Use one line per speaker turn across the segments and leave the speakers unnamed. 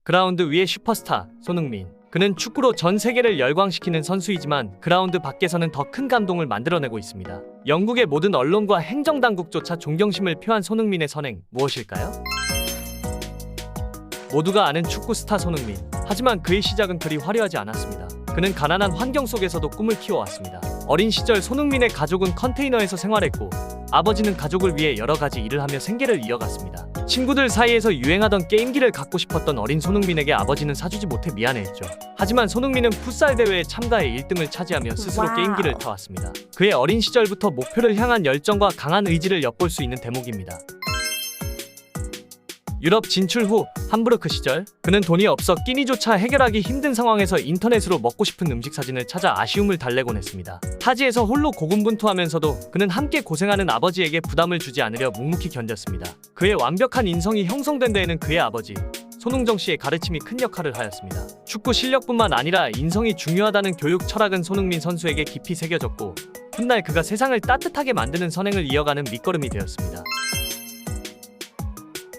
그라운드 위의 슈퍼스타 손흥민. 그는 축구로 전 세계를 열광시키는 선수이지만 그라운드 밖에서는 더 큰 감동을 만들어내고 있습니다. 영국의 모든 언론과 행정당국조차 존경심을 표한 손흥민의 선행 무엇일까요? 모두가 아는 축구 스타 손흥민. 하지만 그의 시작은 그리 화려하지 않았습니다. 그는 가난한 환경 속에서도 꿈을 키워왔습니다. 어린 시절 손흥민의 가족은 컨테이너에서 생활했고 아버지는 가족을 위해 여러 가지 일을 하며 생계를 이어갔습니다. 친구들 사이에서 유행하던 게임기를 갖고 싶었던 어린 손흥민에게 아버지는 사주지 못해 미안해했죠. 하지만 손흥민은 풋살 대회에 참가해 1등을 차지하며 스스로 게임기를 타왔습니다. 그의 어린 시절부터 목표를 향한 열정과 강한 의지를 엿볼 수 있는 대목입니다. 유럽 진출 후 함부르크 시절 그는 돈이 없어 끼니조차 해결하기 힘든 상황에서 인터넷으로 먹고 싶은 음식 사진을 찾아 아쉬움을 달래곤 했습니다. 타지에서 홀로 고군분투하면서도 그는 함께 고생하는 아버지에게 부담을 주지 않으려 묵묵히 견뎠습니다. 그의 완벽한 인성이 형성된 데에는 그의 아버지 손흥정 씨의 가르침이 큰 역할을 하였습니다. 축구 실력뿐만 아니라 인성이 중요하다는 교육 철학은 손흥민 선수에게 깊이 새겨졌고 훗날 그가 세상을 따뜻하게 만드는 선행을 이어가는 밑거름이 되었습니다.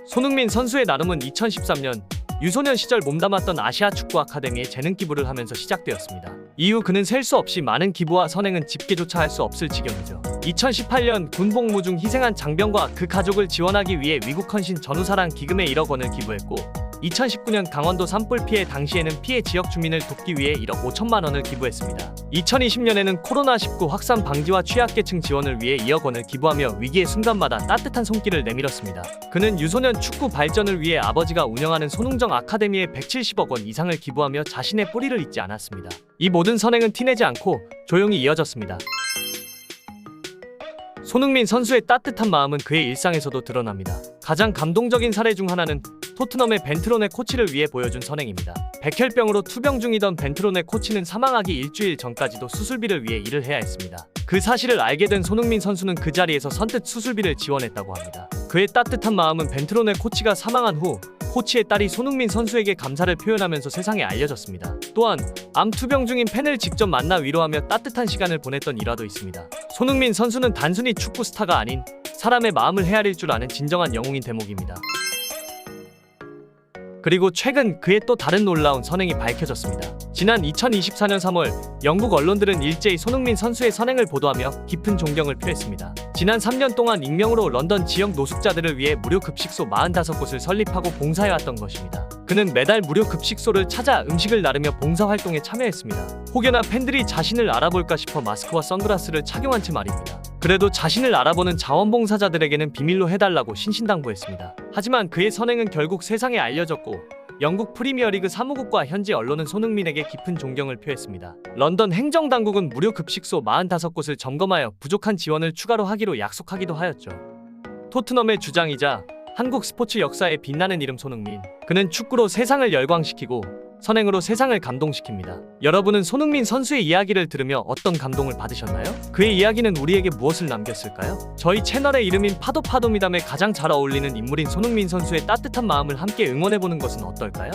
손흥민 선수의 나눔은 2013년 유소년 시절 몸담았던 아시아 축구 아카데미에 재능 기부를 하면서 시작되었습니다. 이후 그는 셀 수 없이 많은 기부와 선행은 집계조차 할 수 없을 지경이죠. 2018년 군 복무 중 희생한 장병과 그 가족을 지원하기 위해 위국 헌신 전후사랑 기금에 1억 원을 기부했고 2019년 강원도 산불 피해 당시에는 피해 지역 주민을 돕기 위해 1억 5천만 원을 기부했습니다. 2020년에는 코로나19 확산 방지와 취약계층 지원을 위해 2억 원을 기부하며 위기의 순간마다 따뜻한 손길을 내밀었습니다. 그는 유소년 축구 발전을 위해 아버지가 운영하는 손흥정 아카데미에 170억 원 이상을 기부하며 자신의 뿌리를 잊지 않았습니다. 이 모든 선행은 티내지 않고 조용히 이어졌습니다. 손흥민 선수의 따뜻한 마음은 그의 일상에서도 드러납니다. 가장 감동적인 사례 중 하나는 토트넘의 벤트론의 코치를 위해 보여준 선행입니다. 백혈병으로 투병 중이던 벤트론의 코치는 사망하기 일주일 전까지도 수술비를 위해 일을 해야 했습니다. 그 사실을 알게 된 손흥민 선수는 그 자리에서 선뜻 수술비를 지원했다고 합니다. 그의 따뜻한 마음은 벤트론의 코치가 사망한 후 코치의 딸이 손흥민 선수에게 감사를 표현하면서 세상에 알려졌습니다. 또한 암 투병 중인 팬을 직접 만나 위로하며 따뜻한 시간을 보냈던 일화도 있습니다. 손흥민 선수는 단순히 축구 스타가 아닌 사람의 마음을 헤아릴 줄 아는 진정한 영웅인 대목입니다. 그리고 최근 그의 또 다른 놀라운 선행이 밝혀졌습니다. 지난 2024년 3월 영국 언론들은 일제히 손흥민 선수의 선행을 보도하며 깊은 존경을 표했습니다. 지난 3년 동안 익명으로 런던 지역 노숙자들을 위해 무료 급식소 45곳을 설립하고 봉사해왔던 것입니다. 그는 매달 무료 급식소를 찾아 음식을 나르며 봉사활동에 참여했습니다. 혹여나 팬들이 자신을 알아볼까 싶어 마스크와 선글라스를 착용한 채 말입니다. 그래도 자신을 알아보는 자원봉사자들에게는 비밀로 해달라고 신신당부했습니다. 하지만 그의 선행은 결국 세상에 알려졌고 영국 프리미어리그 사무국과 현지 언론은 손흥민에게 깊은 존경을 표했습니다. 런던 행정당국은 무료 급식소 45곳을 점검하여 부족한 지원을 추가로 하기로 약속하기도 하였죠. 토트넘의 주장이자 한국 스포츠 역사에 빛나는 이름 손흥민. 그는 축구로 세상을 열광시키고 선행으로 세상을 감동시킵니다. 여러분은 손흥민 선수의 이야기를 들으며 어떤 감동을 받으셨나요? 그의 이야기는 우리에게 무엇을 남겼을까요? 저희 채널의 이름인 파도미담에 가장 잘 어울리는 인물인 손흥민 선수의 따뜻한 마음을 함께 응원해보는 것은 어떨까요?